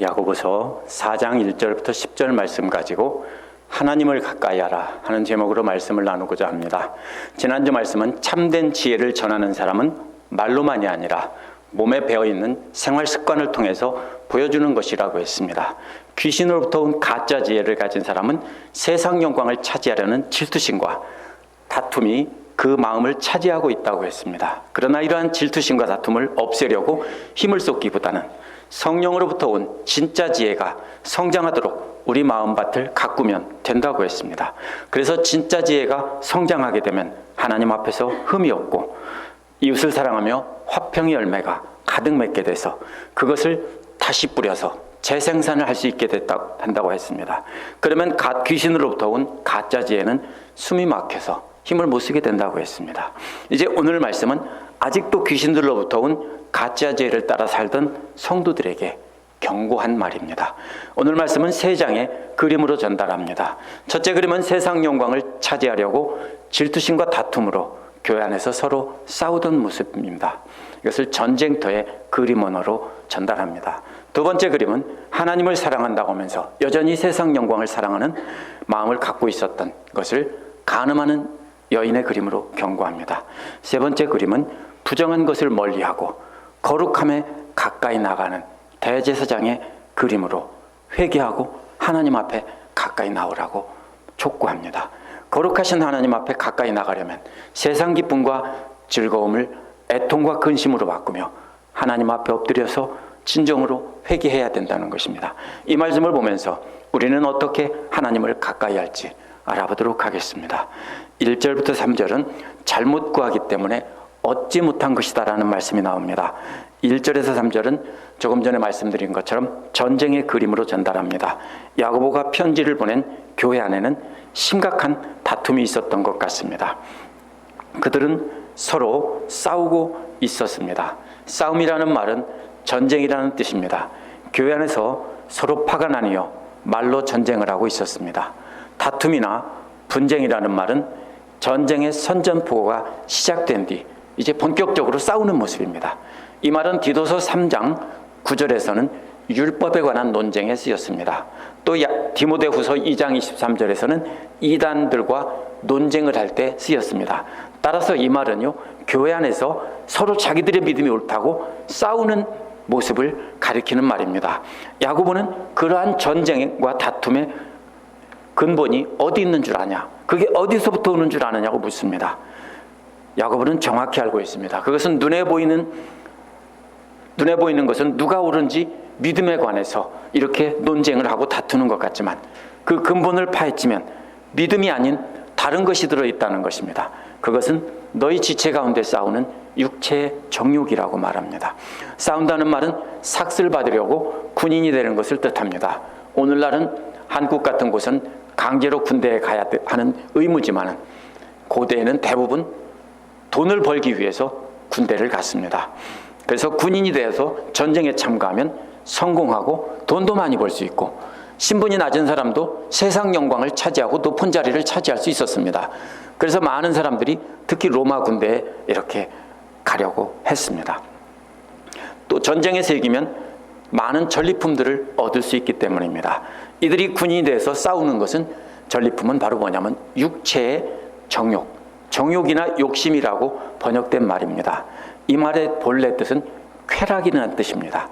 야고보서 4장 1절부터 10절 말씀 가지고 하나님을 가까이 하라 하는 제목으로 말씀을 나누고자 합니다. 지난주 말씀은 참된 지혜를 전하는 사람은 말로만이 아니라 몸에 배어있는 생활 습관을 통해서 보여주는 것이라고 했습니다. 귀신으로부터 온 가짜 지혜를 가진 사람은 세상 영광을 차지하려는 질투심과 다툼이 그 마음을 차지하고 있다고 했습니다. 그러나 이러한 질투심과 다툼을 없애려고 힘을 쏟기보다는 성령으로부터 온 진짜 지혜가 성장하도록 우리 마음밭을 가꾸면 된다고 했습니다. 그래서 진짜 지혜가 성장하게 되면 하나님 앞에서 흠이 없고 이웃을 사랑하며 화평의 열매가 가득 맺게 돼서 그것을 다시 뿌려서 재생산을 할 수 있게 된다고 했습니다. 그러면 귀신으로부터 온 가짜 지혜는 숨이 막혀서 힘을 못 쓰게 된다고 했습니다. 이제 오늘 말씀은 아직도 귀신들로부터 온 가짜 지혜를 따라 살던 성도들에게 경고한 말입니다. 오늘 말씀은 세 장의 그림으로 전달합니다. 첫째 그림은 세상 영광을 차지하려고 질투심과 다툼으로 교회 안에서 서로 싸우던 모습입니다. 이것을 전쟁터의 그림 언어로 전달합니다. 두 번째 그림은 하나님을 사랑한다고 하면서 여전히 세상 영광을 사랑하는 마음을 갖고 있었던 것을 간음하는 여인의 그림으로 경고합니다. 세 번째 그림은 부정한 것을 멀리하고 거룩함에 가까이 나가는 대제사장의 그림으로 회개하고 하나님 앞에 가까이 나오라고 촉구합니다. 거룩하신 하나님 앞에 가까이 나가려면 세상 기쁨과 즐거움을 애통과 근심으로 바꾸며 하나님 앞에 엎드려서 진정으로 회개해야 된다는 것입니다. 이 말씀을 보면서 우리는 어떻게 하나님을 가까이 할지 알아보도록 하겠습니다. 1절부터 3절은 잘못 구하기 때문에 얻지 못한 것이다 라는 말씀이 나옵니다. 1절에서 3절은 조금 전에 말씀드린 것처럼 전쟁의 그림으로 전달합니다. 야고보가 편지를 보낸 교회 안에는 심각한 다툼이 있었던 것 같습니다. 그들은 서로 싸우고 있었습니다. 싸움이라는 말은 전쟁이라는 뜻입니다. 교회 안에서 서로 파가 나뉘어 말로 전쟁을 하고 있었습니다. 다툼이나 분쟁이라는 말은 전쟁의 선전포고가 시작된 뒤 이제 본격적으로 싸우는 모습입니다. 이 말은 디도서 3장 9절에서는 율법에 관한 논쟁에 쓰였습니다. 또 디모데후서 2장 23절에서는 이단들과 논쟁을 할 때 쓰였습니다. 따라서 이 말은요, 교회 안에서 서로 자기들의 믿음이 옳다고 싸우는 모습을 가리키는 말입니다. 야고보는 그러한 전쟁과 다툼의 근본이 어디 있는 줄 아냐? 그게 어디서부터 오는 줄 아느냐고 묻습니다. 야고보는 정확히 알고 있습니다. 그것은 눈에 보이는 것은 누가 옳은지 믿음에 관해서 이렇게 논쟁을 하고 다투는 것 같지만 그 근본을 파헤치면 믿음이 아닌 다른 것이 들어있다는 것입니다. 그것은 너희 지체 가운데 싸우는 육체의 정욕이라고 말합니다. 싸운다는 말은 삭슬 받으려고 군인이 되는 것을 뜻합니다. 오늘날은 한국 같은 곳은 강제로 군대에 가야 하는 의무지만 고대에는 대부분 돈을 벌기 위해서 군대를 갔습니다. 그래서 군인이 되어서 전쟁에 참가하면 성공하고 돈도 많이 벌 수 있고 신분이 낮은 사람도 세상 영광을 차지하고 높은 자리를 차지할 수 있었습니다. 그래서 많은 사람들이 특히 로마 군대에 이렇게 가려고 했습니다. 또 전쟁에서 이기면 많은 전리품들을 얻을 수 있기 때문입니다. 이들이 군인이 돼서 싸우는 것은 전리품은 바로 뭐냐면 육체의 정욕, 정욕이나 욕심이라고 번역된 말입니다. 이 말의 본래 뜻은 쾌락이라는 뜻입니다.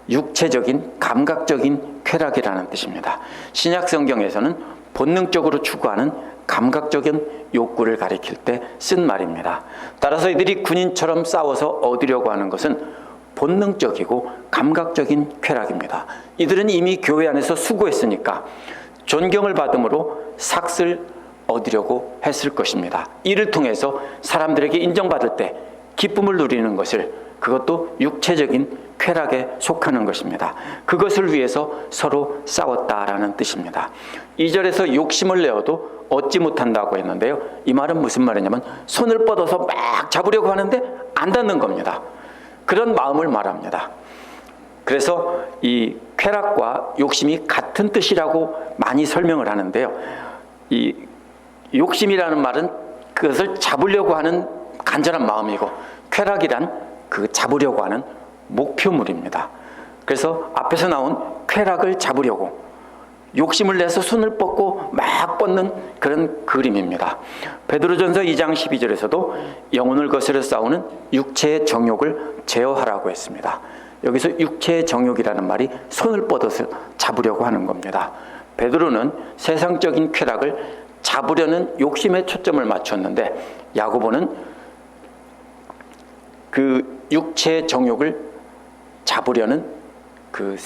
육체적인 감각적인 쾌락이라는 뜻입니다. 신약 성경에서는 본능적으로 추구하는 감각적인 욕구를 가리킬 때 쓴 말입니다. 따라서 이들이 군인처럼 싸워서 얻으려고 하는 것은 본능적이고 감각적인 쾌락입니다. 이들은 이미 교회 안에서 수고했으니까 존경을 받음으로 삭슬 얻으려고 했을 것입니다. 이를 통해서 사람들에게 인정받을 때 기쁨을 누리는 것을, 그것도 육체적인 쾌락에 속하는 것입니다. 그것을 위해서 서로 싸웠다라는 뜻입니다. 2절에서 욕심을 내어도 얻지 못한다고 했는데요, 이 말은 무슨 말이냐면 손을 뻗어서 막 잡으려고 하는데 안 닿는 겁니다. 그런 마음을 말합니다. 그래서 이 쾌락과 욕심이 같은 뜻이라고 많이 설명을 하는데요, 이 욕심이라는 말은 그것을 잡으려고 하는 간절한 마음이고, 쾌락이란 그 잡으려고 하는 목표물입니다. 그래서 앞에서 나온 쾌락을 잡으려고 욕심을 내서 손을 뻗고 막 뻗는 그런 그림입니다. 베드로전서 2장 12절에서도 영혼을 거스려 싸우는 육체의 정욕을 제어하라고 했습니다. 여기서 육체의 정욕이라는 말이 손을 뻗어서 잡으려고 하는 겁니다. 베드로는 세상적인 쾌락을 잡으려는 욕심에 초점을 맞췄는데 야고보는 그 육체의 정욕을 잡으려는 그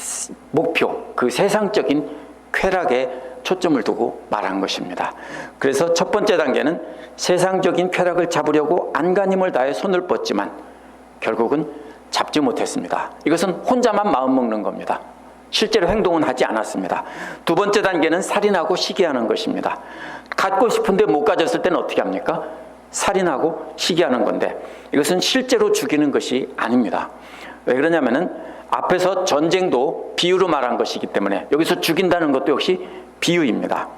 목표, 그 세상적인 쾌락에 초점을 두고 말한 것입니다. 그래서 첫 번째 단계는 세상적인 쾌락을 잡으려고 안간힘을 다해 손을 뻗지만 결국은 잡지 못했습니다. 이것은 혼자만 마음먹는 겁니다. 실제로 행동은 하지 않았습니다. 두 번째 단계는 살인하고 시기하는 것입니다. 갖고 싶은데 못 가졌을 때는 어떻게 합니까? 살인하고 시기하는 건데 이것은 실제로 죽이는 것이 아닙니다. 왜 그러냐면은 앞에서 전쟁도 비유로 말한 것이기 때문에 여기서 죽인다는 것도 역시 비유입니다.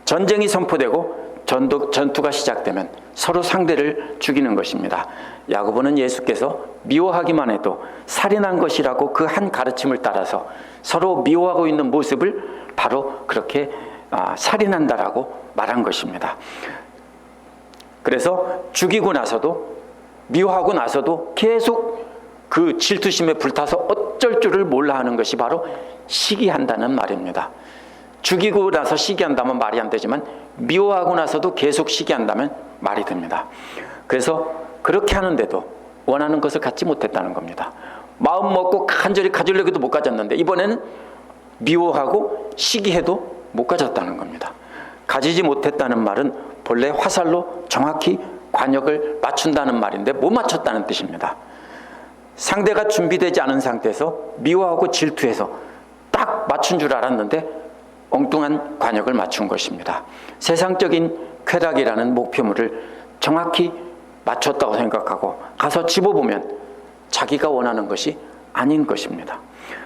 전쟁이 선포되고 전투가 시작되면 서로 상대를 죽이는 것입니다. 야고보는 예수께서 미워하기만 해도 살인한 것이라고 그 한 가르침을 따라서 서로 미워하고 있는 모습을 바로 그렇게 살인한다라고 말한 것입니다. 그래서 죽이고 나서도 미워하고 나서도 계속 그 질투심에 불타서 어쩔 줄을 몰라 하는 것이 바로 시기한다는 말입니다. 죽이고 나서 시기한다면 말이 안 되지만 미워하고 나서도 계속 시기한다면 말이 됩니다. 그래서 그렇게 하는데도 원하는 것을 갖지 못했다는 겁니다. 마음 먹고 간절히 가지려고 해도 못 가졌는데 이번에는 미워하고 시기해도 못 가졌다는 겁니다. 가지지 못했다는 말은 본래 화살로 정확히 관역을 맞춘다는 말인데 못 맞췄다는 뜻입니다. 상대가 준비되지 않은 상태에서 미워하고 질투해서 딱 맞춘 줄 알았는데 엉뚱한 관역을 맞춘 것입니다. 세상적인 쾌락이라는 목표물을 정확히 맞췄다고 생각하고 가서 집어보면 자기가 원하는 것이 아닌 것입니다.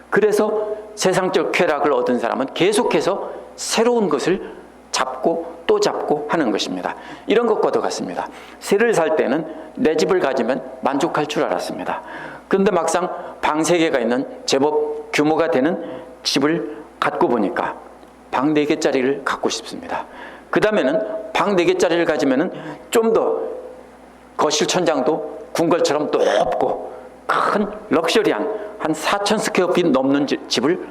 그래서 세상적 쾌락을 얻은 사람은 계속해서 새로운 것을 잡고 또 잡고 하는 것입니다. 이런 것과도 같습니다. 새를 살 때는 내 집을 가지면 만족할 줄 알았습니다. 그런데 막상 방 3개가 있는 제법 규모가 되는 집을 갖고 보니까 방 4개짜리를 갖고 싶습니다. 그 다음에는 방 4개짜리를 가지면 좀 더 거실 천장도 궁궐처럼 높고 큰 럭셔리한 한 4,000 스퀘어핏 넘는 집을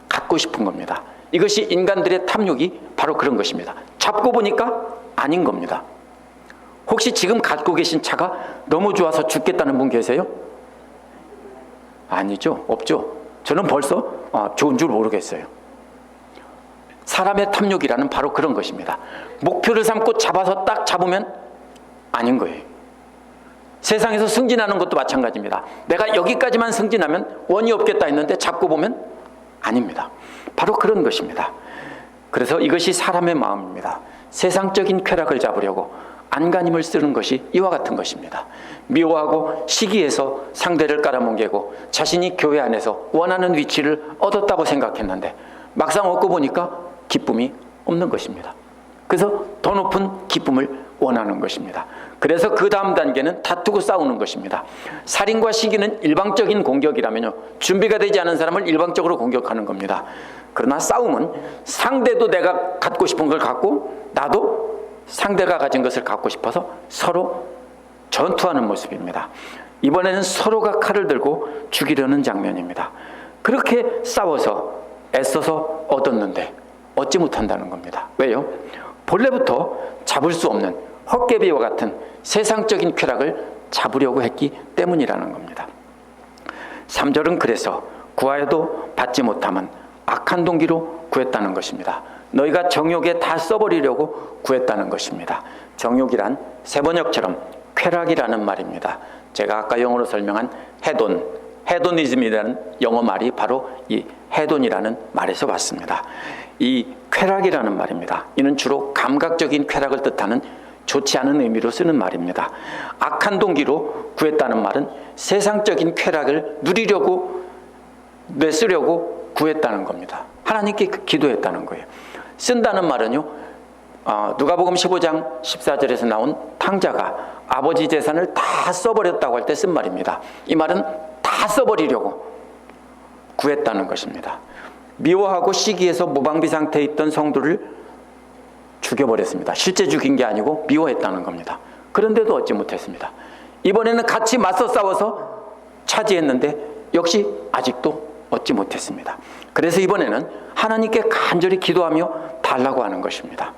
갖고 싶은 겁니다. 이것이 인간들의 탐욕이 바로 그런 것입니다. 잡고 보니까 아닌 겁니다. 혹시 지금 갖고 계신 차가 너무 좋아서 죽겠다는 분 계세요? 아니죠. 없죠. 저는 벌써 좋은 줄 모르겠어요. 사람의 탐욕이라는 바로 그런 것입니다. 목표를 삼고 잡아서 딱 잡으면 아닌 거예요. 세상에서 승진하는 것도 마찬가지입니다. 내가 여기까지만 승진하면 원이 없겠다 했는데 잡고 보면 아닙니다. 바로 그런 것입니다. 그래서 이것이 사람의 마음입니다. 세상적인 쾌락을 잡으려고 안간힘을 쓰는 것이 이와 같은 것입니다. 미워하고 시기해서 상대를 깔아뭉개고 자신이 교회 안에서 원하는 위치를 얻었다고 생각했는데 막상 얻고 보니까 기쁨이 없는 것입니다. 그래서 더 높은 기쁨을 원하는 것입니다. 그래서 그 다음 단계는 다투고 싸우는 것입니다. 살인과 시기는 일방적인 공격이라면요, 준비가 되지 않은 사람을 일방적으로 공격하는 겁니다. 그러나 싸움은 상대도 내가 갖고 싶은 걸 갖고 나도 상대가 가진 것을 갖고 싶어서 서로 전투하는 모습입니다. 이번에는 서로가 칼을 들고 죽이려는 장면입니다. 그렇게 싸워서 애써서 얻었는데 얻지 못한다는 겁니다. 왜요? 본래부터 잡을 수 없는 헛개비와 같은 세상적인 쾌락을 잡으려고 했기 때문이라는 겁니다. 3절은 그래서 구하여도 받지 못함은 악한 동기로 구했다는 것입니다. 너희가 정욕에 다 써버리려고 구했다는 것입니다. 정욕이란 세번역처럼 쾌락이라는 말입니다. 제가 아까 영어로 설명한 헤도니즘이라는 영어 말이 바로 이 헤돈이라는 말에서 왔습니다. 이 쾌락이라는 말입니다. 이는 주로 감각적인 쾌락을 뜻하는 좋지 않은 의미로 쓰는 말입니다. 악한 동기로 구했다는 말은 세상적인 쾌락을 누리려고 내쓰려고 구했다는 겁니다. 하나님께 기도했다는 거예요. 쓴다는 말은요, 누가복음 15장 14절에서 나온 탕자가 아버지 재산을 다 써버렸다고 할 때 쓴 말입니다. 이 말은 다 써버리려고 구했다는 것입니다. 미워하고 시기해서 무방비 상태에 있던 성도를 죽여버렸습니다. 실제 죽인 게 아니고 미워했다는 겁니다. 그런데도 얻지 못했습니다. 이번에는 같이 맞서 싸워서 차지했는데 역시 아직도 얻지 못했습니다. 그래서 이번에는 하나님께 간절히 기도하며 달라고 하는 것입니다.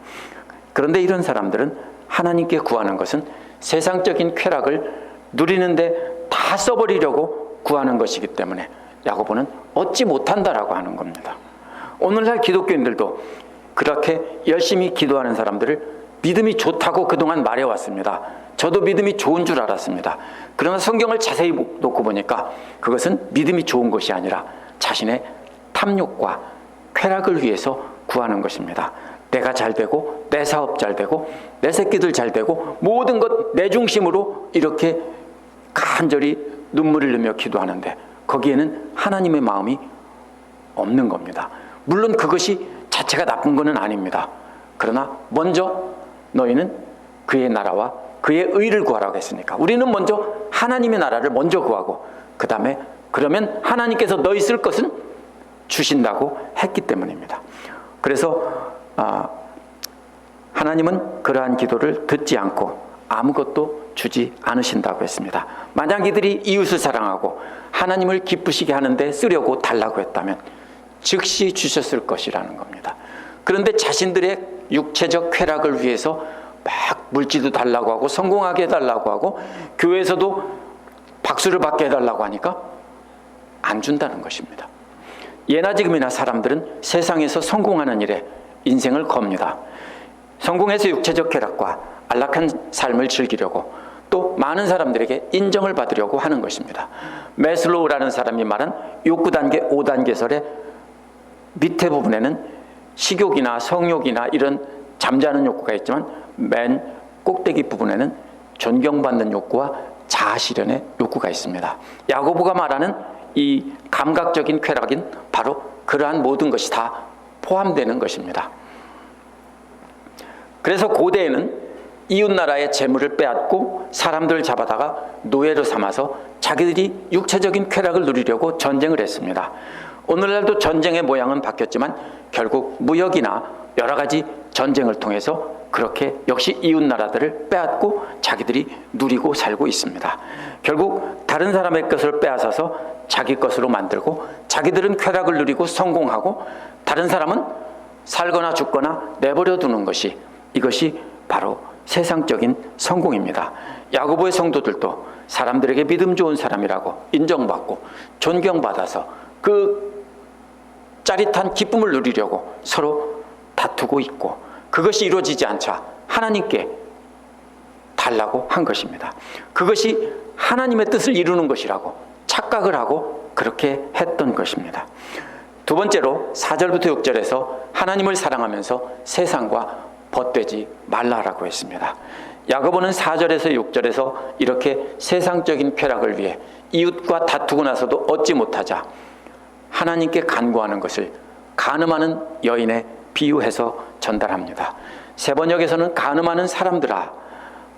그런데 이런 사람들은 하나님께 구하는 것은 세상적인 쾌락을 누리는데 다 써버리려고 구하는 것이기 때문에 야고보는 얻지 못한다라고 하는 겁니다. 오늘날 기독교인들도 그렇게 열심히 기도하는 사람들을 믿음이 좋다고 그동안 말해왔습니다. 저도 믿음이 좋은 줄 알았습니다. 그러나 성경을 자세히 놓고 보니까 그것은 믿음이 좋은 것이 아니라 자신의 탐욕과 쾌락을 위해서 구하는 것입니다. 내가 잘 되고 내 사업 잘 되고 내 새끼들 잘 되고 모든 것 내 중심으로 이렇게 간절히 눈물을 흘리며 기도하는데 거기에는 하나님의 마음이 없는 겁니다. 물론 그것이 자체가 나쁜 것은 아닙니다. 그러나 먼저 너희는 그의 나라와 그의 의를 구하라고 했으니까 우리는 먼저 하나님의 나라를 먼저 구하고 그 다음에 그러면 하나님께서 너희 쓸 것은 주신다고 했기 때문입니다. 그래서 하나님은 그러한 기도를 듣지 않고 아무것도 주지 않으신다고 했습니다. 만약 이들이 이웃을 사랑하고 하나님을 기쁘시게 하는데 쓰려고 달라고 했다면 즉시 주셨을 것이라는 겁니다. 그런데 자신들의 육체적 쾌락을 위해서 막 물질도 달라고 하고 성공하게 해달라고 하고 교회에서도 박수를 받게 해달라고 하니까 안 준다는 것입니다. 예나 지금이나 사람들은 세상에서 성공하는 일에 인생을 겁니다. 성공해서 육체적 쾌락과 안락한 삶을 즐기려고 또 많은 사람들에게 인정을 받으려고 하는 것입니다. 매슬로우라는 사람이 말한 욕구단계 5단계설의 밑에 부분에는 식욕이나 성욕이나 이런 잠자는 욕구가 있지만 맨 꼭대기 부분에는 존경받는 욕구와 자아실현의 욕구가 있습니다. 야고보가 말하는 이 감각적인 쾌락인 바로 그러한 모든 것이 다 포함되는 것입니다. 그래서 고대에는 이웃나라의 재물을 빼앗고 사람들을 잡아다가 노예로 삼아서 자기들이 육체적인 쾌락을 누리려고 전쟁을 했습니다. 오늘날도 전쟁의 모양은 바뀌었지만 결국 무역이나 여러 가지 전쟁을 통해서 그렇게 역시 이웃나라들을 빼앗고 자기들이 누리고 살고 있습니다. 결국 다른 사람의 것을 빼앗아서 자기 것으로 만들고 자기들은 쾌락을 누리고 성공하고 다른 사람은 살거나 죽거나 내버려 두는 것이 이것이 바로 세상적인 성공입니다. 야고보의 성도들도 사람들에게 믿음 좋은 사람이라고 인정받고 존경받아서 그 짜릿한 기쁨을 누리려고 서로 다투고 있고 그것이 이루어지지 않자 하나님께 달라고 한 것입니다. 그것이 하나님의 뜻을 이루는 것이라고 착각을 하고 그렇게 했던 것입니다. 두 번째로 4절부터 6절에서 하나님을 사랑하면서 세상과 벗되지 말라라고 했습니다. 야고보는 4절에서 6절에서 이렇게 세상적인 쾌락을 위해 이웃과 다투고 나서도 얻지 못하자 하나님께 간구하는 것을 간음하는 여인에 비유해서 전달합니다. 세 번역에서는 간음하는 사람들아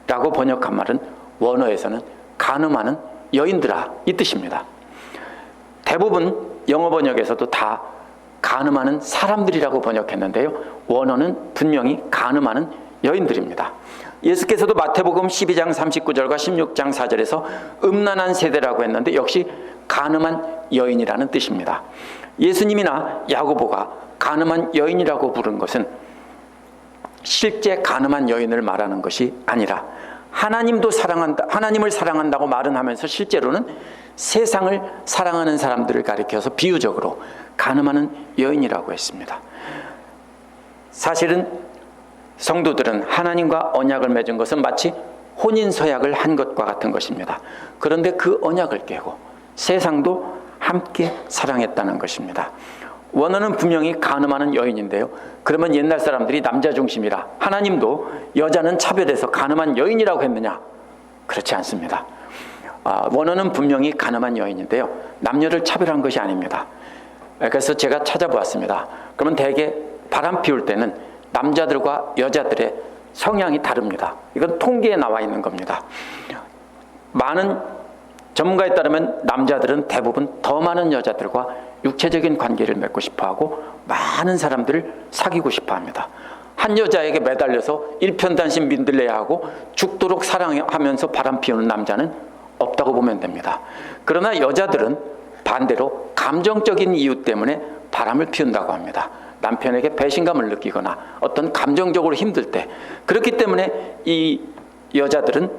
라고 번역한 말은 원어에서는 간음하는 여인들아 이 뜻입니다. 대부분 영어 번역에서도 다 간음하는 사람들이라고 번역했는데요. 원어는 분명히 간음하는 여인들입니다. 예수께서도 마태복음 12장 39절과 16장 4절에서 음란한 세대라고 했는데 역시 간음한 여인이라는 뜻입니다. 예수님이나 야고보가 간음한 여인이라고 부른 것은 실제 간음한 여인을 말하는 것이 아니라 하나님도 사랑한다, 하나님을 사랑한다고 말은 하면서 실제로는 세상을 사랑하는 사람들을 가리켜서 비유적으로 간음하는 여인이라고 했습니다. 사실은 성도들은 하나님과 언약을 맺은 것은 마치 혼인서약을 한 것과 같은 것입니다. 그런데 그 언약을 깨고 세상도 함께 사랑했다는 것입니다. 원어는 분명히 간음하는 여인인데요. 그러면 옛날 사람들이 남자 중심이라 하나님도 여자는 차별해서 간음한 여인이라고 했느냐? 그렇지 않습니다. 원어는 분명히 간음한 여인인데요. 남녀를 차별한 것이 아닙니다. 그래서 제가 찾아보았습니다. 그러면 대개 바람 피울 때는 남자들과 여자들의 성향이 다릅니다. 이건 통계에 나와 있는 겁니다. 많은 전문가에 따르면 남자들은 대부분 더 많은 여자들과 육체적인 관계를 맺고 싶어하고 많은 사람들을 사귀고 싶어합니다. 한 여자에게 매달려서 일편단심 민들레야 하고 죽도록 사랑하면서 바람 피우는 남자는 없다고 보면 됩니다. 그러나 여자들은 반대로 감정적인 이유 때문에 바람을 피운다고 합니다. 남편에게 배신감을 느끼거나 어떤 감정적으로 힘들 때. 그렇기 때문에 이 여자들은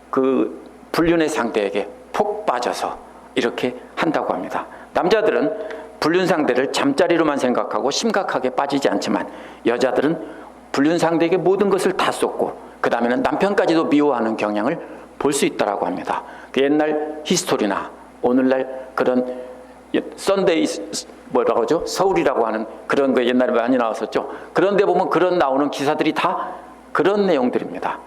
그 불륜의 상대에게 푹 빠져서 이렇게 한다고 합니다. 남자들은 불륜 상대를 잠자리로만 생각하고 심각하게 빠지지 않지만 여자들은 불륜 상대에게 모든 것을 다 쏟고 그 다음에는 남편까지도 미워하는 경향을 볼 수 있다고 합니다. 그 옛날 히스토리나 오늘날 그런 썬데이 뭐라고 하죠? 서울이라고 하는 그런 거 옛날에 많이 나왔었죠. 그런데 보면 그런 나오는 기사들이 다 그런 내용들입니다.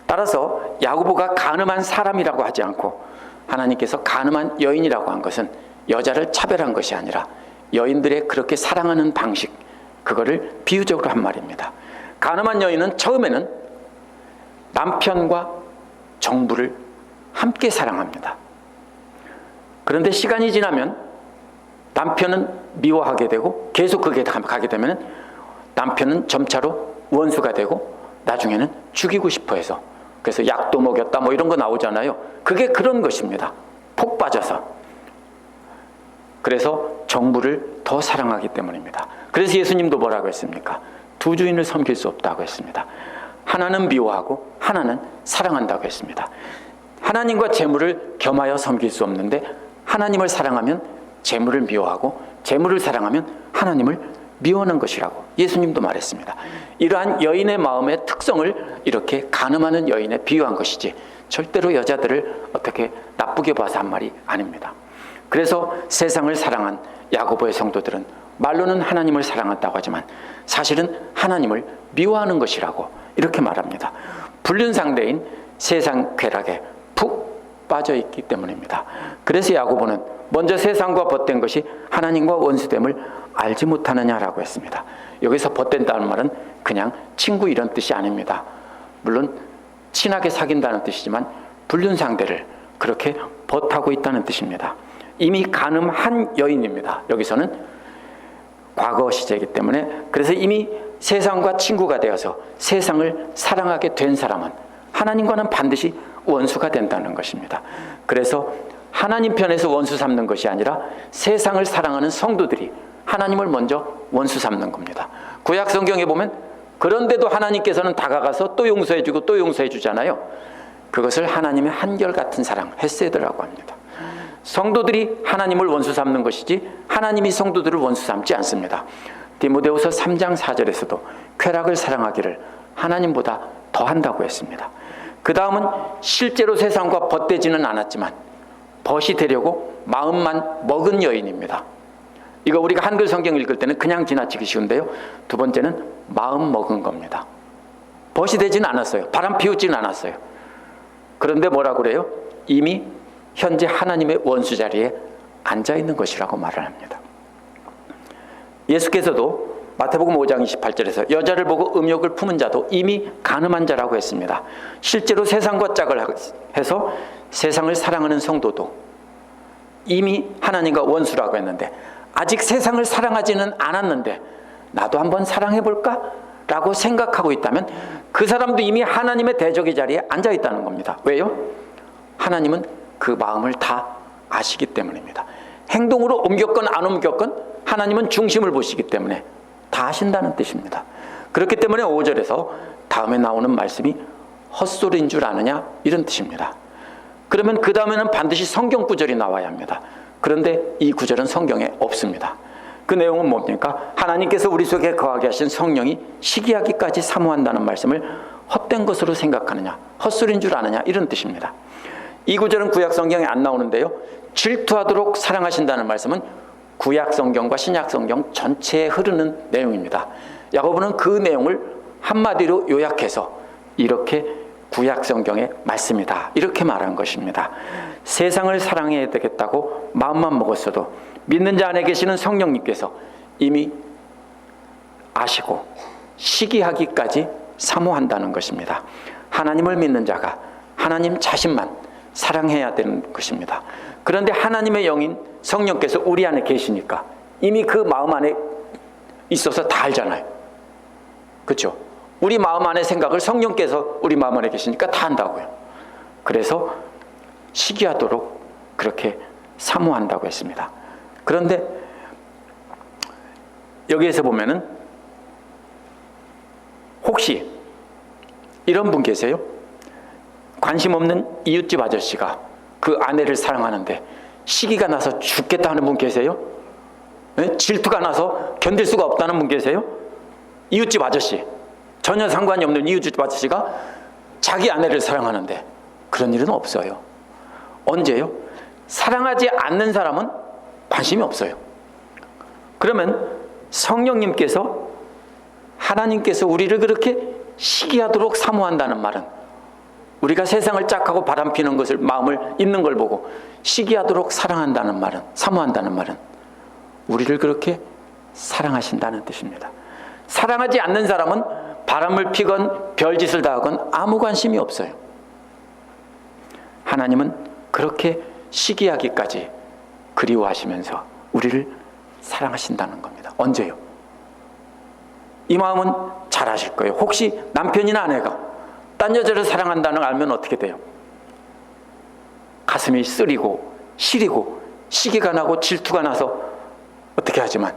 따라서 야고보가 간음한 사람이라고 하지 않고 하나님께서 간음한 여인이라고 한 것은 여자를 차별한 것이 아니라 여인들의 그렇게 사랑하는 방식, 그거를 비유적으로 한 말입니다. 간음한 여인은 처음에는 남편과 정부를 함께 사랑합니다. 그런데 시간이 지나면 남편은 미워하게 되고 계속 그게 가게 되면 남편은 점차로 원수가 되고 나중에는 죽이고 싶어 해서, 그래서 약도 먹였다 뭐 이런 거 나오잖아요. 그게 그런 것입니다. 폭 빠져서. 그래서 정부를 더 사랑하기 때문입니다. 그래서 예수님도 뭐라고 했습니까? 두 주인을 섬길 수 없다고 했습니다. 하나는 미워하고 하나는 사랑한다고 했습니다. 하나님과 재물을 겸하여 섬길 수 없는데 하나님을 사랑하면 재물을 미워하고 재물을 사랑하면 하나님을 미워하는 것이라고 예수님도 말했습니다. 이러한 여인의 마음의 특성을 이렇게 간음하는 여인에 비유한 것이지 절대로 여자들을 어떻게 나쁘게 봐서 한 말이 아닙니다. 그래서 세상을 사랑한 야고보의 성도들은 말로는 하나님을 사랑한다고 하지만 사실은 하나님을 미워하는 것이라고 이렇게 말합니다. 불륜 상대인 세상 쾌락에 푹 빠져 있기 때문입니다. 그래서 야고보는 먼저 세상과 벗된 것이 하나님과 원수됨을 알지 못하느냐라고 했습니다. 여기서 벗된다는 말은 그냥 친구 이런 뜻이 아닙니다. 물론 친하게 사귄다는 뜻이지만 불륜 상대를 그렇게 벗하고 있다는 뜻입니다. 이미 간음한 여인입니다. 여기서는 과거 시제이기 때문에, 그래서 이미 세상과 친구가 되어서 세상을 사랑하게 된 사람은 하나님과는 반드시 원수가 된다는 것입니다. 그래서 하나님 편에서 원수 삼는 것이 아니라 세상을 사랑하는 성도들이 하나님을 먼저 원수 삼는 겁니다. 구약 성경에 보면 그런데도 하나님께서는 다가가서 또 용서해주고 또 용서해주잖아요. 그것을 하나님의 한결같은 사랑, 헤세드라고 합니다. 성도들이 하나님을 원수 삼는 것이지 하나님이 성도들을 원수 삼지 않습니다. 디모데후서 3장 4절에서도 쾌락을 사랑하기를 하나님보다 더 한다고 했습니다. 그 다음은 실제로 세상과 벗되지는 않았지만 벗이 되려고 마음만 먹은 여인입니다. 이거 우리가 한글 성경 읽을 때는 그냥 지나치기 쉬운데요. 두 번째는 마음 먹은 겁니다. 벗이 되지는 않았어요. 바람 피우지는 않았어요. 그런데 뭐라고 그래요? 이미 현재 하나님의 원수 자리에 앉아 있는 것이라고 말을 합니다. 예수께서도 마태복음 5장 28절에서 여자를 보고 음욕을 품은 자도 이미 간음한 자라고 했습니다. 실제로 세상과 짝을 해서 세상을 사랑하는 성도도 이미 하나님과 원수라고 했는데 아직 세상을 사랑하지는 않았는데 나도 한번 사랑해볼까? 라고 생각하고 있다면 그 사람도 이미 하나님의 대적의 자리에 앉아 있다는 겁니다. 왜요? 하나님은 그 마음을 다 아시기 때문입니다. 행동으로 옮겼건 안 옮겼건 하나님은 중심을 보시기 때문에 다 아신다는 뜻입니다. 그렇기 때문에 5절에서 다음에 나오는 말씀이 헛소리인 줄 아느냐 이런 뜻입니다. 그러면 그 다음에는 반드시 성경 구절이 나와야 합니다. 그런데 이 구절은 성경에 없습니다. 그 내용은 뭡니까? 하나님께서 우리 속에 거하게 하신 성령이 시기하기까지 사모한다는 말씀을 헛된 것으로 생각하느냐, 헛소리인 줄 아느냐 이런 뜻입니다. 이 구절은 구약 성경에 안 나오는데요. 질투하도록 사랑하신다는 말씀은 구약 성경과 신약 성경 전체에 흐르는 내용입니다. 야고보는 그 내용을 한마디로 요약해서 이렇게 구약 성경의 말씀이다 이렇게 말한 것입니다. 세상을 사랑해야 되겠다고 마음만 먹었어도 믿는 자 안에 계시는 성령님께서 이미 아시고 시기하기까지 사모한다는 것입니다. 하나님을 믿는 자가 하나님 자신만 사랑해야 되는 것입니다. 그런데 하나님의 영인 성령께서 우리 안에 계시니까 이미 그 마음 안에 있어서 다 알잖아요. 그렇죠? 우리 마음 안의 생각을 성령께서 우리 마음 안에 계시니까 다 안다고요. 그래서 시기하도록 그렇게 사모한다고 했습니다. 그런데 여기에서 보면은 혹시 이런 분 계세요? 관심 없는 이웃집 아저씨가 그 아내를 사랑하는데 시기가 나서 죽겠다 하는 분 계세요? 네? 질투가 나서 견딜 수가 없다는 분 계세요? 이웃집 아저씨, 전혀 상관이 없는 이웃집 아저씨가 자기 아내를 사랑하는데 그런 일은 없어요. 언제요? 사랑하지 않는 사람은 관심이 없어요. 그러면 성령님께서, 하나님께서 우리를 그렇게 시기하도록 사모한다는 말은, 우리가 세상을 짝하고 바람피는 것을, 마음을 있는 걸 보고 시기하도록 사랑한다는 말은, 사모한다는 말은 우리를 그렇게 사랑하신다는 뜻입니다. 사랑하지 않는 사람은 바람을 피건 별짓을 다 하건 아무 관심이 없어요. 하나님은 그렇게 시기하기까지 그리워하시면서 우리를 사랑하신다는 겁니다. 언제요? 이 마음은 잘 아실 거예요. 혹시 남편이나 아내가 딴 여자를 사랑한다는 걸 알면 어떻게 돼요? 가슴이 쓰리고 시리고 시기가 나고 질투가 나서 어떻게 하지만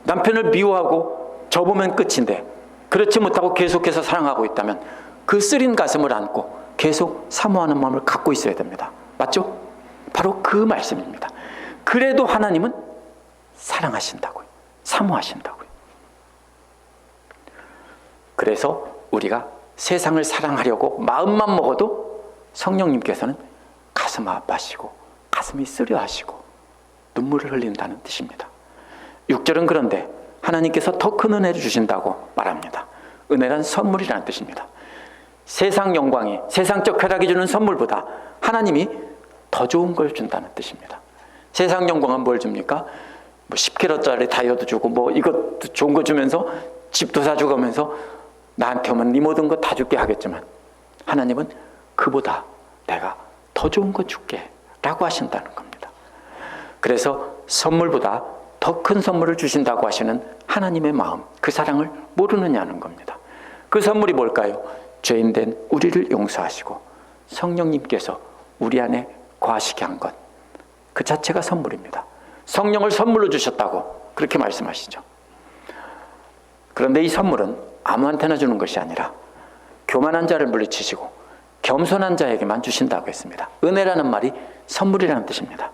남편을 미워하고 접으면 끝인데 그렇지 못하고 계속해서 사랑하고 있다면 그 쓰린 가슴을 안고 계속 사모하는 마음을 갖고 있어야 됩니다. 맞죠? 바로 그 말씀입니다. 그래도 하나님은 사랑하신다고요. 사모하신다고요. 그래서 우리가 세상을 사랑하려고 마음만 먹어도 성령님께서는 가슴 아파하시고 가슴이 쓰려하시고 눈물을 흘린다는 뜻입니다. 6절은 그런데 하나님께서 더 큰 은혜를 주신다고 말합니다. 은혜란 선물이라는 뜻입니다. 세상 영광이, 세상적 쾌락이 주는 선물보다 하나님이 더 좋은 걸 준다는 뜻입니다. 세상 영광은 뭘 줍니까? 10kg짜리 다이어도 주고 이것도 좋은 거 주면서 집도 사주고 하면서 나한테 오면 네 모든 거 다 줄게 하겠지만 하나님은 그보다 내가 더 좋은 거 줄게 라고 하신다는 겁니다. 그래서 선물보다 더 큰 선물을 주신다고 하시는 하나님의 마음, 그 사랑을 모르느냐는 겁니다. 그 선물이 뭘까요? 죄인된 우리를 용서하시고 성령님께서 우리 안에 거하시게 한 것, 그 자체가 선물입니다. 성령을 선물로 주셨다고 그렇게 말씀하시죠. 그런데 이 선물은 아무한테나 주는 것이 아니라 교만한 자를 물리치시고 겸손한 자에게만 주신다고 했습니다. 은혜라는 말이 선물이라는 뜻입니다.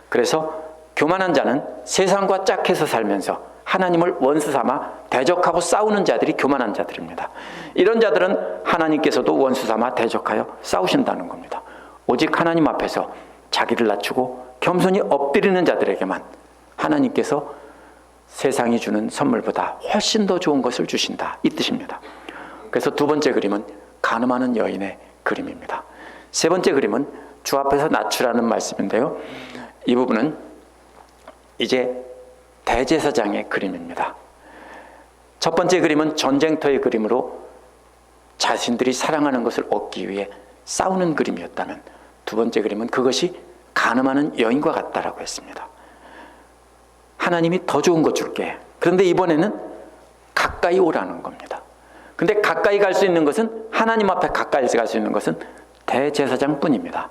그래서 교만한 자는 세상과 짝해서 살면서 하나님을 원수 삼아 대적하고 싸우는 자들이 교만한 자들입니다. 이런 자들은 하나님께서도 원수 삼아 대적하여 싸우신다는 겁니다. 오직 하나님 앞에서 자기를 낮추고 겸손히 엎드리는 자들에게만 하나님께서 세상이 주는 선물보다 훨씬 더 좋은 것을 주신다, 이 뜻입니다. 그래서 두 번째 그림은 간음하는 여인의 그림입니다. 세 번째 그림은 주 앞에서 낮추라는 말씀인데요, 이 부분은 이제 대제사장의 그림입니다. 첫 번째 그림은 전쟁터의 그림으로 자신들이 사랑하는 것을 얻기 위해 싸우는 그림이었다면, 두 번째 그림은 그것이 간음하는 여인과 같다라고 했습니다. 하나님이 더 좋은 거 줄게. 그런데 이번에는 가까이 오라는 겁니다. 근데 가까이 갈 수 있는 것은, 하나님 앞에 가까이 갈 수 있는 것은 대제사장 뿐입니다.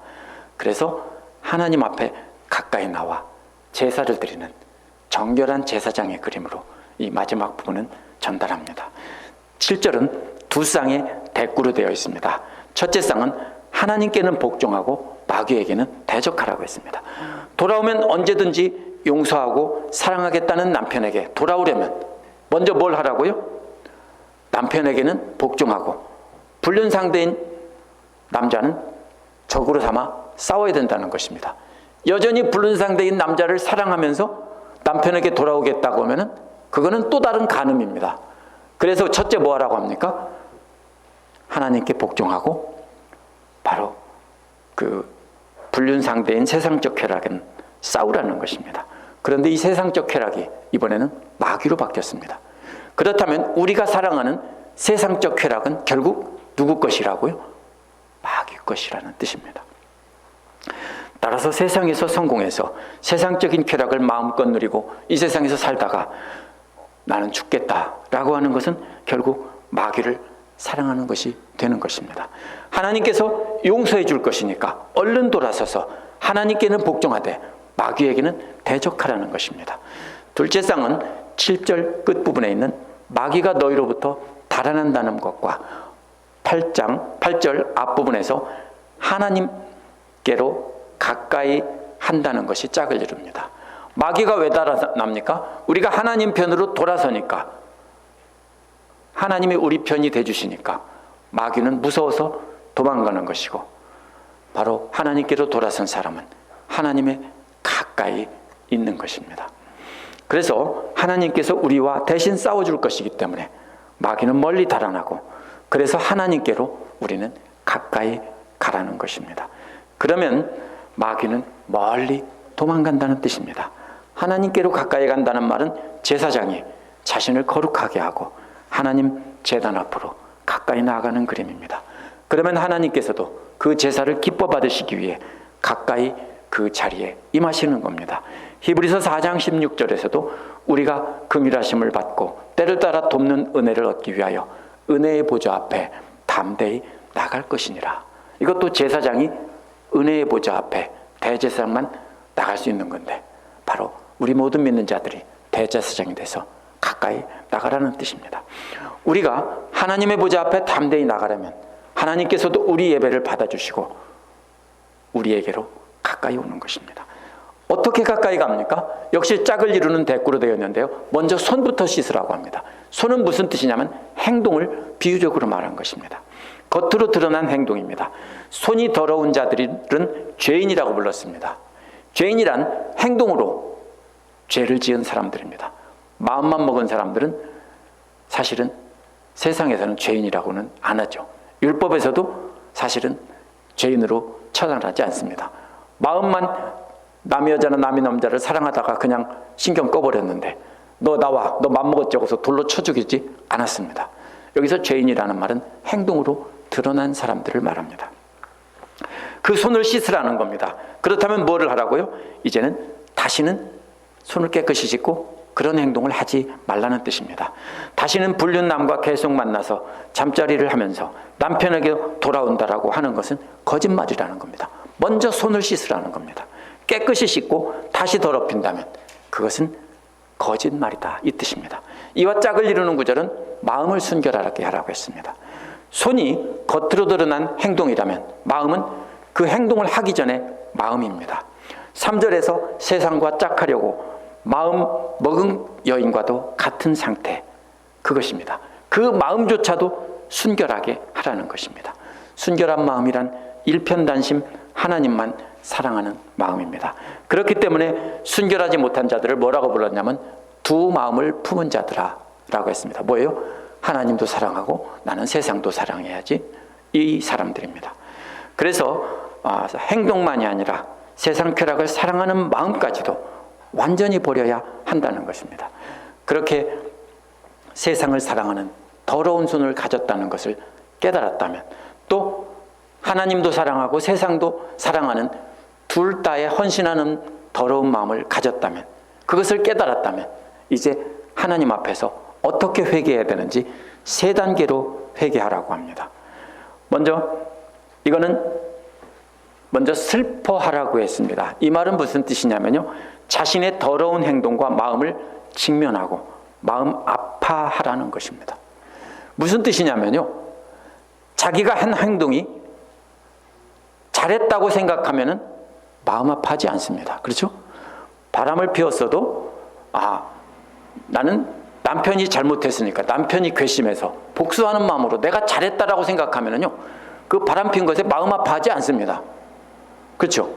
그래서 하나님 앞에 가까이 나와 제사를 드리는 정결한 제사장의 그림으로 이 마지막 부분은 전달합니다. 7절은 두 쌍의 대꾸로 되어 있습니다. 첫째 쌍은 하나님께는 복종하고 마귀에게는 대적하라고 했습니다. 돌아오면 언제든지 용서하고 사랑하겠다는 남편에게 돌아오려면 먼저 뭘 하라고요? 남편에게는 복종하고 불륜 상대인 남자는 적으로 삼아 싸워야 된다는 것입니다. 여전히 불륜 상대인 남자를 사랑하면서 남편에게 돌아오겠다고 하면은 그거는 또 다른 간음입니다. 그래서 첫째 뭐 하라고 합니까? 하나님께 복종하고 바로 그 불륜 상대인 세상적 쾌락은 싸우라는 것입니다. 그런데 이 세상적 쾌락이 이번에는 마귀로 바뀌었습니다. 그렇다면 우리가 사랑하는 세상적 쾌락은 결국 누구 것이라고요? 마귀 것이라는 뜻입니다. 알아서 세상에서 성공해서 세상적인 쾌락을 마음껏 누리고 이 세상에서 살다가 나는 죽겠다라고 하는 것은 결국 마귀를 사랑하는 것이 되는 것입니다. 하나님께서 용서해 줄 것이니까 얼른 돌아서서 하나님께는 복종하되 마귀에게는 대적하라는 것입니다. 둘째 쌍은 7절 끝부분에 있는 마귀가 너희로부터 달아난다는 것과 8절 앞부분에서 하나님께로 가까이 한다는 것이 짝을 이룹니다. 마귀가 왜 달아납니까? 우리가 하나님 편으로 돌아서니까, 하나님이 우리 편이 돼주시니까 마귀는 무서워서 도망가는 것이고, 바로 하나님께로 돌아선 사람은 하나님의 가까이 있는 것입니다. 그래서 하나님께서 우리와 대신 싸워줄 것이기 때문에 마귀는 멀리 달아나고, 그래서 하나님께로 우리는 가까이 가라는 것입니다. 그러면 마귀는 멀리 도망간다는 뜻입니다. 하나님께로 가까이 간다는 말은 제사장이 자신을 거룩하게 하고 하나님 제단 앞으로 가까이 나아가는 그림입니다. 그러면 하나님께서도 그 제사를 기뻐 받으시기 위해 가까이 그 자리에 임하시는 겁니다. 히브리서 4장 16절에서도 우리가 긍휼하심을 받고 때를 따라 돕는 은혜를 얻기 위하여 은혜의 보좌 앞에 담대히 나갈 것이니라. 이것도 제사장이 은혜의 보좌 앞에 대제사장만 나갈 수 있는 건데, 바로 우리 모든 믿는 자들이 대제사장이 돼서 가까이 나가라는 뜻입니다. 우리가 하나님의 보좌 앞에 담대히 나가려면 하나님께서도 우리 예배를 받아주시고 우리에게로 가까이 오는 것입니다. 어떻게 가까이 갑니까? 역시 짝을 이루는 대꾸로 되어 있는데요, 먼저 손부터 씻으라고 합니다. 손은 무슨 뜻이냐면 행동을 비유적으로 말한 것입니다. 겉으로 드러난 행동입니다. 손이 더러운 자들은 죄인이라고 불렀습니다. 죄인이란 행동으로 죄를 지은 사람들입니다. 마음만 먹은 사람들은 사실은 세상에서는 죄인이라고는 안 하죠. 율법에서도 사실은 죄인으로 처단하지 않습니다. 마음만 남의 여자나 남의 남자를 사랑하다가 그냥 신경 꺼버렸는데 너 나와, 너 맘먹었지 하고서 돌로 쳐 죽이지 않았습니다. 여기서 죄인이라는 말은 행동으로 드러난 사람들을 말합니다. 그 손을 씻으라는 겁니다. 그렇다면 뭐를 하라고요? 이제는 다시는 손을 깨끗이 씻고 그런 행동을 하지 말라는 뜻입니다. 다시는 불륜 남과 계속 만나서 잠자리를 하면서 남편에게 돌아온다라고 하는 것은 거짓말이라는 겁니다. 먼저 손을 씻으라는 겁니다. 깨끗이 씻고 다시 더럽힌다면 그것은 거짓말이다, 이 뜻입니다. 이와 짝을 이루는 구절은 마음을 순결하게 하라고 했습니다. 손이 겉으로 드러난 행동이라면 마음은 그 행동을 하기 전에 마음입니다. 3절에서 세상과 짝하려고 마음 먹은 여인과도 같은 상태, 그것입니다. 그 마음조차도 순결하게 하라는 것입니다. 순결한 마음이란 일편단심 하나님만 사랑하는 마음입니다. 그렇기 때문에 순결하지 못한 자들을 뭐라고 불렀냐면 두 마음을 품은 자들아 라고 했습니다. 뭐예요? 하나님도 사랑하고 나는 세상도 사랑해야지, 이 사람들입니다. 그래서 행동만이 아니라 세상 쾌락을 사랑하는 마음까지도 완전히 버려야 한다는 것입니다. 그렇게 세상을 사랑하는 더러운 손을 가졌다는 것을 깨달았다면, 또 하나님도 사랑하고 세상도 사랑하는 둘 다에 헌신하는 더러운 마음을 가졌다면, 그것을 깨달았다면 이제 하나님 앞에서 어떻게 회개해야 되는지 3단계로 회개하라고 합니다. 먼저 슬퍼하라고 했습니다. 이 말은 무슨 뜻이냐면요, 자신의 더러운 행동과 마음을 직면하고 마음 아파하라는 것입니다. 무슨 뜻이냐면요, 자기가 한 행동이 잘했다고 생각하면은 마음 아파하지 않습니다. 그렇죠? 바람을 피웠어도 나는 남편이 잘못했으니까, 남편이 괘씸해서 복수하는 마음으로 내가 잘했다라고 생각하면은요, 그 바람 핀 것에 마음 아파하지 않습니다. 그렇죠?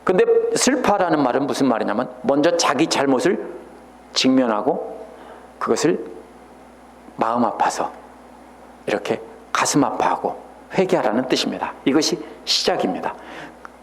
근데 슬퍼라는 말은 무슨 말이냐면 먼저 자기 잘못을 직면하고 그것을 마음 아파서 이렇게 가슴 아파하고 회개하라는 뜻입니다. 이것이 시작입니다.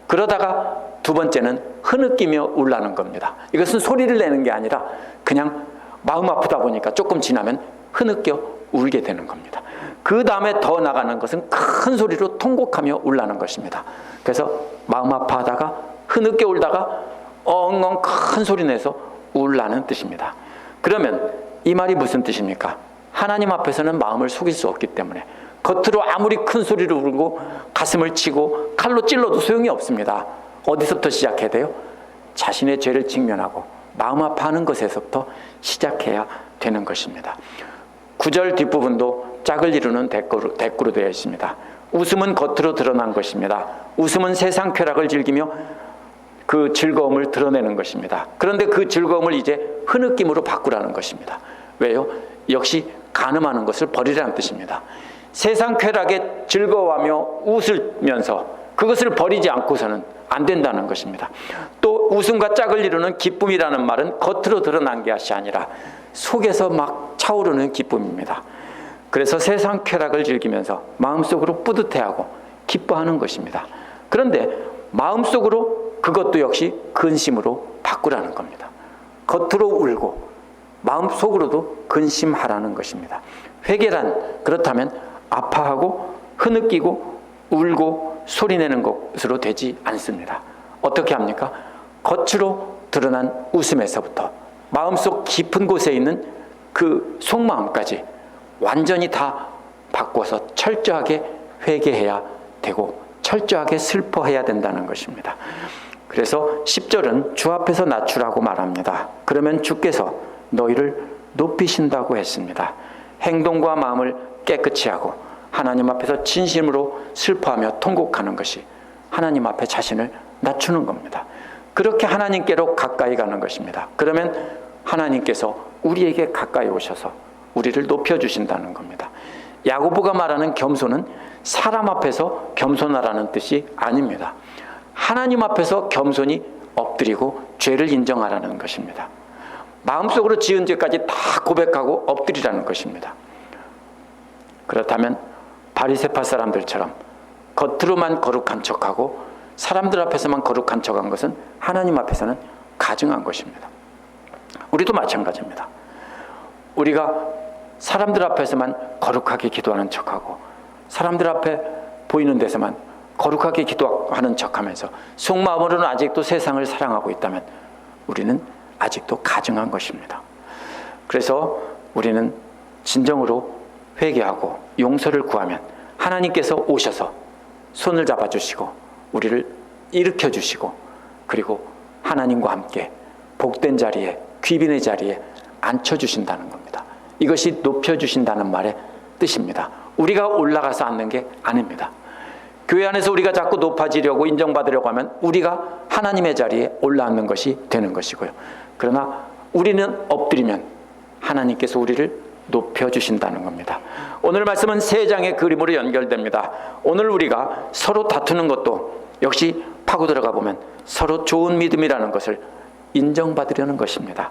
그러다가 두 번째는 흐느끼며 울라는 겁니다. 이것은 소리를 내는 게 아니라 그냥 마음 아프다 보니까 조금 지나면 흐느껴 울게 되는 겁니다. 그 다음에 더 나가는 것은 큰 소리로 통곡하며 울라는 것입니다. 그래서 마음 아파하다가 흐느껴 울다가 엉엉 큰 소리 내서 울라는 뜻입니다. 그러면 이 말이 무슨 뜻입니까? 하나님 앞에서는 마음을 속일 수 없기 때문에 겉으로 아무리 큰 소리로 울고 가슴을 치고 칼로 찔러도 소용이 없습니다. 어디서부터 시작해야 돼요? 자신의 죄를 직면하고 마음 아파하는 것에서부터 시작해야 되는 것입니다. 9절 뒷부분도 짝을 이루는 대꾸로 되어 있습니다. 웃음은 겉으로 드러난 것입니다. 웃음은 세상 쾌락을 즐기며 그 즐거움을 드러내는 것입니다. 그런데 그 즐거움을 이제 흐느낌으로 바꾸라는 것입니다. 왜요? 역시 간음하는 것을 버리라는 뜻입니다. 세상 쾌락에 즐거워하며 웃으면서 그것을 버리지 않고서는 안 된다는 것입니다. 또 웃음과 짝을 이루는 기쁨이라는 말은 겉으로 드러난 것이 아니라 속에서 막 차오르는 기쁨입니다. 그래서 세상 쾌락을 즐기면서 마음속으로 뿌듯해하고 기뻐하는 것입니다. 그런데 마음속으로 그것도 역시 근심으로 바꾸라는 겁니다. 겉으로 울고 마음속으로도 근심하라는 것입니다. 회개란 그렇다면 아파하고 흐느끼고 울고 소리내는 것으로 되지 않습니다. 어떻게 합니까? 겉으로 드러난 웃음에서부터 마음속 깊은 곳에 있는 그 속마음까지 완전히 다 바꿔서 철저하게 회개해야 되고 철저하게 슬퍼해야 된다는 것입니다. 그래서 10절은 주 앞에서 낮추라고 말합니다. 그러면 주께서 너희를 높이신다고 했습니다. 행동과 마음을 깨끗이 하고 하나님 앞에서 진심으로 슬퍼하며 통곡하는 것이 하나님 앞에 자신을 낮추는 겁니다. 그렇게 하나님께로 가까이 가는 것입니다. 그러면 하나님께서 우리에게 가까이 오셔서 우리를 높여주신다는 겁니다. 야고보가 말하는 겸손은 사람 앞에서 겸손하라는 뜻이 아닙니다. 하나님 앞에서 겸손히 엎드리고 죄를 인정하라는 것입니다. 마음속으로 지은 죄까지 다 고백하고 엎드리라는 것입니다. 그렇다면 바리새파 사람들처럼 겉으로만 거룩한 척하고 사람들 앞에서만 거룩한 척한 것은 하나님 앞에서는 가증한 것입니다. 우리도 마찬가지입니다. 우리가 사람들 앞에서만 거룩하게 기도하는 척하고 사람들 앞에 보이는 데서만 거룩하게 기도하는 척하면서 속마음으로는 아직도 세상을 사랑하고 있다면 우리는 아직도 가증한 것입니다. 그래서 우리는 진정으로 회개하고 용서를 구하면 하나님께서 오셔서 손을 잡아주시고 우리를 일으켜주시고 그리고 하나님과 함께 복된 자리에 귀빈의 자리에 앉혀주신다는 겁니다. 이것이 높여주신다는 말의 뜻입니다. 우리가 올라가서 앉는 게 아닙니다. 교회 안에서 우리가 자꾸 높아지려고 인정받으려고 하면 우리가 하나님의 자리에 올라앉는 것이 되는 것이고요. 그러나 우리는 엎드리면 하나님께서 우리를 높여주신다는 겁니다. 오늘 말씀은 세 장의 그림으로 연결됩니다. 오늘 우리가 서로 다투는 것도 역시 파고 들어가 보면 서로 좋은 믿음이라는 것을 인정받으려는 것입니다.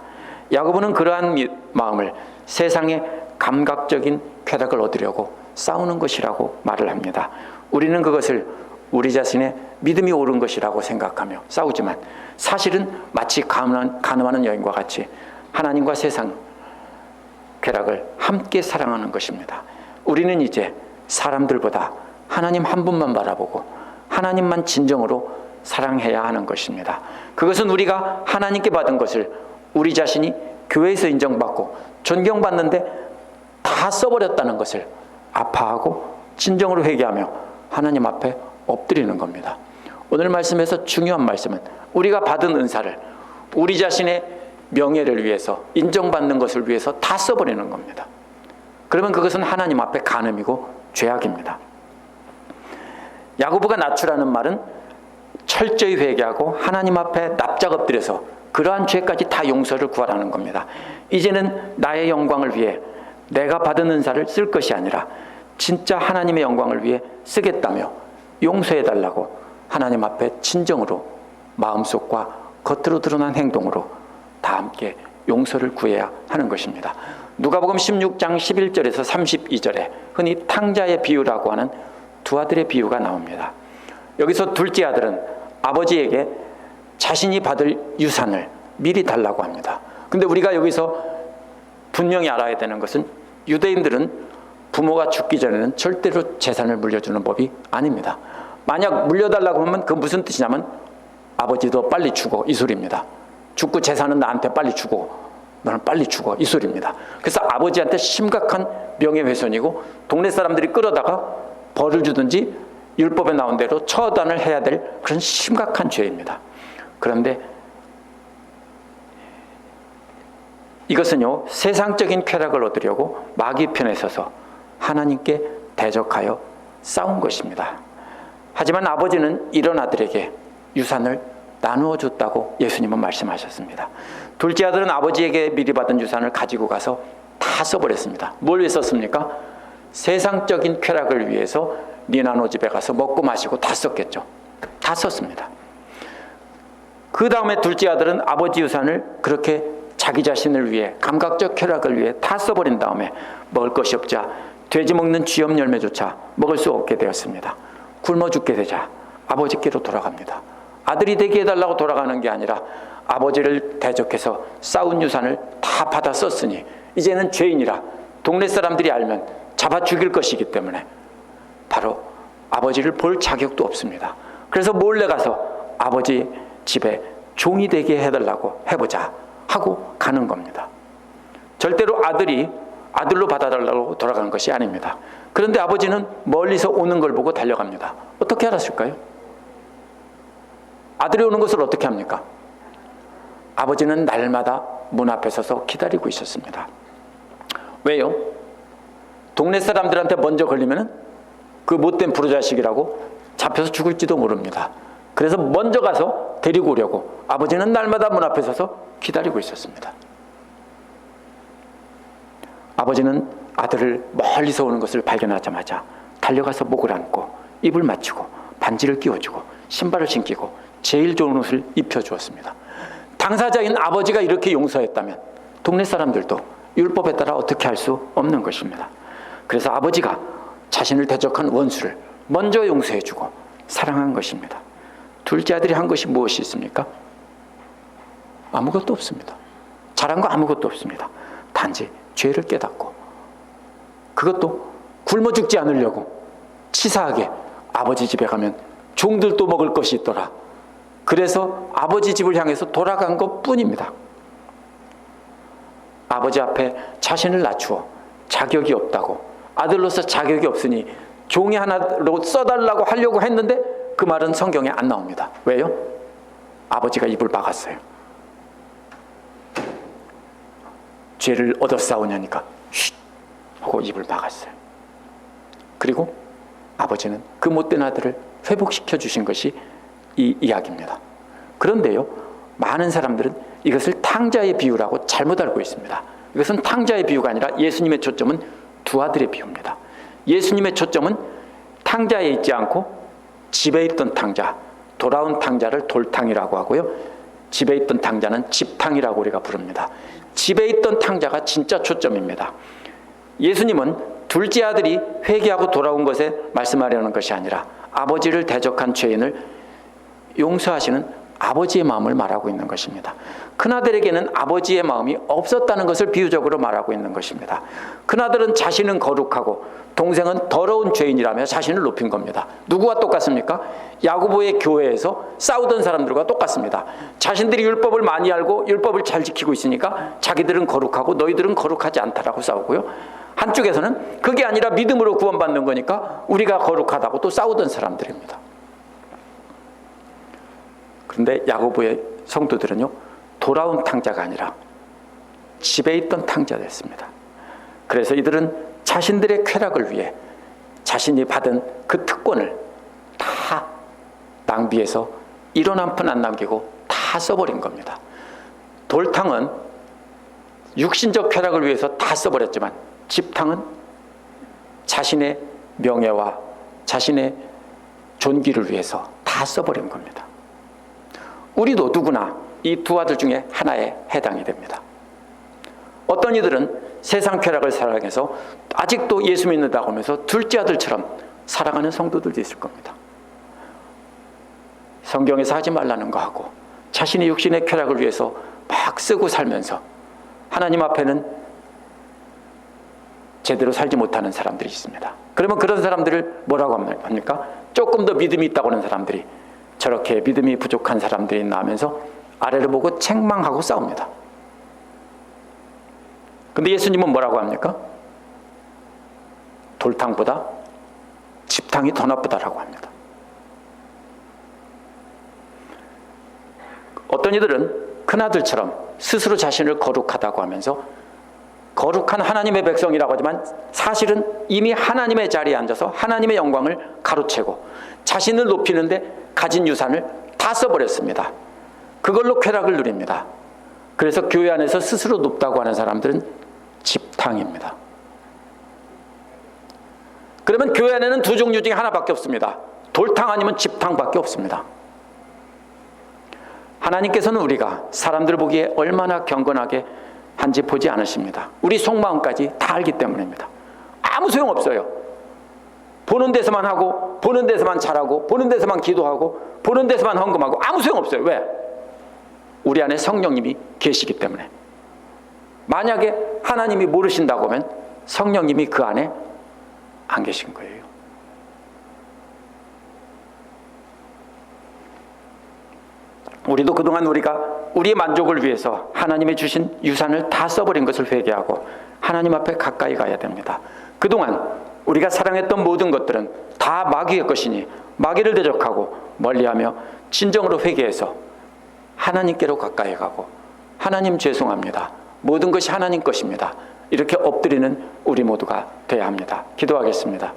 야고보는 그러한 마음을 세상의 감각적인 쾌락을 얻으려고 싸우는 것이라고 말을 합니다. 우리는 그것을 우리 자신의 믿음이 옳은 것이라고 생각하며 싸우지만 사실은 마치 가늠하는 여인과 같이 하나님과 세상 쾌락을 함께 사랑하는 것입니다. 우리는 이제 사람들보다 하나님 한 분만 바라보고 하나님만 진정으로 사랑해야 하는 것입니다. 그것은 우리가 하나님께 받은 것을 우리 자신이 교회에서 인정받고 존경받는데 다 써버렸다는 것을 아파하고 진정으로 회개하며 하나님 앞에 엎드리는 겁니다. 오늘 말씀에서 중요한 말씀은 우리가 받은 은사를 우리 자신의 명예를 위해서 인정받는 것을 위해서 다 써버리는 겁니다. 그러면 그것은 하나님 앞에 간음이고 죄악입니다. 야고보가 낮추라는 말은 철저히 회개하고 하나님 앞에 납작 엎드려서 그러한 죄까지 다 용서를 구하라는 겁니다. 이제는 나의 영광을 위해 내가 받은 은사를 쓸 것이 아니라 진짜 하나님의 영광을 위해 쓰겠다며 용서해달라고 하나님 앞에 진정으로 마음속과 겉으로 드러난 행동으로 다 함께 용서를 구해야 하는 것입니다. 누가복음 16장 11절에서 32절에 흔히 탕자의 비유라고 하는 두 아들의 비유가 나옵니다. 여기서 둘째 아들은 아버지에게 자신이 받을 유산을 미리 달라고 합니다. 근데 우리가 여기서 분명히 알아야 되는 것은 유대인들은 부모가 죽기 전에는 절대로 재산을 물려주는 법이 아닙니다. 만약 물려달라고 하면 그 무슨 뜻이냐면 아버지도 빨리 죽어, 이 소리입니다. 죽고 재산은 나한테 빨리 주고 너는 빨리 죽어, 이 소리입니다. 그래서 아버지한테 심각한 명예훼손이고 동네 사람들이 끌어다가 벌을 주든지 율법에 나온 대로 처단을 해야 될 그런 심각한 죄입니다. 그런데 이것은요, 세상적인 쾌락을 얻으려고 마귀 편에 서서 하나님께 대적하여 싸운 것입니다. 하지만 아버지는 이런 아들에게 유산을 나누어 줬다고 예수님은 말씀하셨습니다. 둘째 아들은 아버지에게 미리 받은 유산을 가지고 가서 다 써버렸습니다. 뭘 위해 썼습니까? 세상적인 쾌락을 위해서 니나노 집에 가서 먹고 마시고 다 썼겠죠. 다 썼습니다. 그 다음에 둘째 아들은 아버지 유산을 그렇게 자기 자신을 위해, 감각적 쾌락을 위해 다 써버린 다음에 먹을 것이 없자 돼지 먹는 쥐염 열매조차 먹을 수 없게 되었습니다. 굶어 죽게 되자 아버지께로 돌아갑니다. 아들이 되게 해달라고 돌아가는 게 아니라 아버지를 대적해서 싸운 유산을 다 받아 썼으니 이제는 죄인이라 동네 사람들이 알면 잡아 죽일 것이기 때문에 바로 아버지를 볼 자격도 없습니다. 그래서 몰래 가서 아버지 집에 종이 되게 해달라고 해보자 하고 가는 겁니다. 절대로 아들이 아들로 받아달라고 돌아가는 것이 아닙니다. 그런데 아버지는 멀리서 오는 걸 보고 달려갑니다. 어떻게 알았을까요? 아들이 오는 것을 어떻게 합니까? 아버지는 날마다 문 앞에 서서 기다리고 있었습니다. 왜요? 동네 사람들한테 먼저 걸리면 그 못된 부르자식이라고 잡혀서 죽을지도 모릅니다. 그래서 먼저 가서 데리고 오려고 아버지는 날마다 문 앞에 서서 기다리고 있었습니다. 아버지는 아들을 멀리서 오는 것을 발견하자마자 달려가서 목을 안고 입을 맞추고 반지를 끼워주고 신발을 신기고 제일 좋은 옷을 입혀주었습니다. 당사자인 아버지가 이렇게 용서했다면 동네 사람들도 율법에 따라 어떻게 할 수 없는 것입니다. 그래서 아버지가 자신을 대적한 원수를 먼저 용서해주고 사랑한 것입니다. 둘째 아들이 한 것이 무엇이 있습니까? 아무것도 없습니다. 잘한 거 아무것도 없습니다. 단지 죄를 깨닫고 그것도 굶어 죽지 않으려고 치사하게 아버지 집에 가면 종들도 먹을 것이 있더라. 그래서 아버지 집을 향해서 돌아간 것 뿐입니다. 아버지 앞에 자신을 낮추어 자격이 없다고, 아들로서 자격이 없으니 종이 하나로 써달라고 하려고 했는데 그 말은 성경에 안 나옵니다. 왜요? 아버지가 입을 막았어요. 죄를 얻어 싸우냐니까 쉿 하고 입을 막았어요. 그리고 아버지는 그 못된 아들을 회복시켜 주신 것이 이 이야기입니다. 그런데요, 많은 사람들은 이것을 탕자의 비유라고 잘못 알고 있습니다. 이것은 탕자의 비유가 아니라 예수님의 초점은 두 아들의 비유입니다. 예수님의 초점은 탕자에 있지 않고 집에 있던 탕자, 돌아온 탕자를 돌탕이라고 하고요, 집에 있던 탕자는 집탕이라고 우리가 부릅니다. 집에 있던 탕자가 진짜 초점입니다. 예수님은 둘째 아들이 회개하고 돌아온 것에 말씀하려는 것이 아니라 아버지를 대적한 죄인을 용서하시는 아버지의 마음을 말하고 있는 것입니다. 큰아들에게는 아버지의 마음이 없었다는 것을 비유적으로 말하고 있는 것입니다. 큰아들은 자신은 거룩하고 동생은 더러운 죄인이라며 자신을 높인 겁니다. 누구와 똑같습니까? 야고보의 교회에서 싸우던 사람들과 똑같습니다. 자신들이 율법을 많이 알고 율법을 잘 지키고 있으니까 자기들은 거룩하고 너희들은 거룩하지 않다라고 싸우고요, 한쪽에서는 그게 아니라 믿음으로 구원받는 거니까 우리가 거룩하다고 또 싸우던 사람들입니다. 그런데 야고보의 성도들은요, 돌아온 탕자가 아니라 집에 있던 탕자였습니다. 그래서 이들은 자신들의 쾌락을 위해 자신이 받은 그 특권을 다 낭비해서 1원 한 푼 안 남기고 다 써버린 겁니다. 돌탕은 육신적 쾌락을 위해서 다 써버렸지만 집탕은 자신의 명예와 자신의 존귀를 위해서 다 써버린 겁니다. 우리도 누구나 이 두 아들 중에 하나에 해당이 됩니다. 어떤 이들은 세상 쾌락을 사랑해서 아직도 예수 믿는다고 하면서 둘째 아들처럼 살아가는 성도들도 있을 겁니다. 성경에서 하지 말라는 거 하고 자신의 육신의 쾌락을 위해서 막 쓰고 살면서 하나님 앞에는 제대로 살지 못하는 사람들이 있습니다. 그러면 그런 사람들을 뭐라고 합니까? 조금 더 믿음이 있다고 하는 사람들이 저렇게 믿음이 부족한 사람들이 있나 하면서 아래를 보고 책망하고 싸웁니다. 근데 예수님은 뭐라고 합니까? 돌탕보다 집탕이 더 나쁘다라고 합니다. 어떤 이들은 큰아들처럼 스스로 자신을 거룩하다고 하면서 거룩한 하나님의 백성이라고 하지만 사실은 이미 하나님의 자리에 앉아서 하나님의 영광을 가로채고 자신을 높이는데 가진 유산을 다 써버렸습니다. 그걸로 쾌락을 누립니다. 그래서 교회 안에서 스스로 높다고 하는 사람들은 집탕입니다. 그러면 교회 안에는 두 종류 중에 하나밖에 없습니다. 돌탕 아니면 집탕밖에 없습니다. 하나님께서는 우리가 사람들 보기에 얼마나 경건하게 한지 보지 않으십니다. 우리 속마음까지 다 알기 때문입니다. 아무 소용없어요. 보는 데서만 하고 보는 데서만 잘하고 보는 데서만 기도하고 보는 데서만 헌금하고 아무 소용없어요. 왜? 우리 안에 성령님이 계시기 때문에. 만약에 하나님이 모르신다고 하면 성령님이 그 안에 안 계신 거예요. 우리도 그동안 우리가 우리의 만족을 위해서 하나님이 주신 유산을 다 써버린 것을 회개하고 하나님 앞에 가까이 가야 됩니다. 그동안 우리가 사랑했던 모든 것들은 다 마귀의 것이니 마귀를 대적하고 멀리하며 진정으로 회개해서 하나님께로 가까이 가고 하나님 죄송합니다. 모든 것이 하나님 것입니다. 이렇게 엎드리는 우리 모두가 되어야 합니다. 기도하겠습니다.